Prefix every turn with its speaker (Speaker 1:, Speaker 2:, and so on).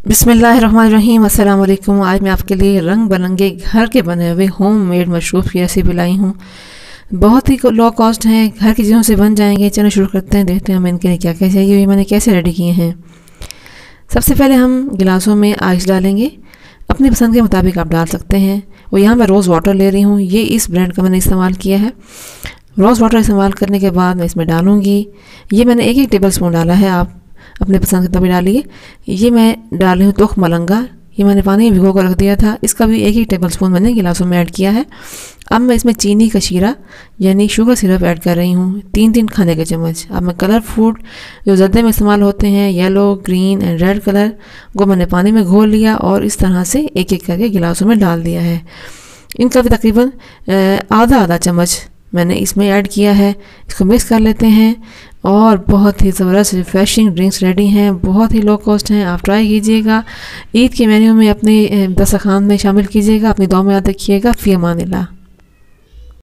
Speaker 1: बिस्मिल्लाहिर्रहमानिर्रहीम अस्सलाम वालेकुम। आज मैं आपके लिए रंग बिरंगे घर के बने हुए होम मेड मशरूब की रेसिपी लाई हूँ। बहुत ही लो कॉस्ट है, घर की चीज़ों से बन जाएंगे। चलो शुरू करते हैं, देखते हैं हमें इनके लिए क्या क्या चाहिए, ये मैंने कैसे रेडी किए हैं। सबसे पहले हम गिलासों में आइस डालेंगे, अपनी पसंद के मुताबिक आप डाल सकते हैं। और यहाँ मैं रोज़ वाटर ले रही हूँ, ये इस ब्रांड का मैंने इस्तेमाल किया है। रोज़ वाटर इस्तेमाल करने के बाद मैं इसमें डालूँगी, ये मैंने 1-1 टेबल स्पून डाला है, आप अपने पसंद का भी डालिए। ये मैं डाल रही हूँ तुख मलंगा, ये मैंने पानी में भिगो कर रख दिया था, इसका भी 1-1 टेबल स्पून मैंने गिलासों में ऐड किया है। अब मैं इसमें चीनी का शीरा यानी शुगर सिरप ऐड कर रही हूँ, 3-3 खाने के चम्मच। अब मैं कलर फूड जो जर्दे में इस्तेमाल होते हैं, yellow, green and red colour, वो मैंने पानी में घोल लिया और इस तरह से 1-1 करके गिलासों में डाल दिया है। इनका भी तकरीबन आधा चम्मच मैंने इसमें ऐड किया है। इसको मिक्स कर लेते हैं और बहुत ही ज़बरदस्त रिफ्रेशिंग ड्रिंक्स रेडी हैं, बहुत ही लो कॉस्ट हैं। आप ट्राई कीजिएगा, ईद के मेन्यू में अपने दस्तरखान में शामिल कीजिएगा। अपनी दुआ में याद रखिएगा। फ़ी अमानिल्लाह।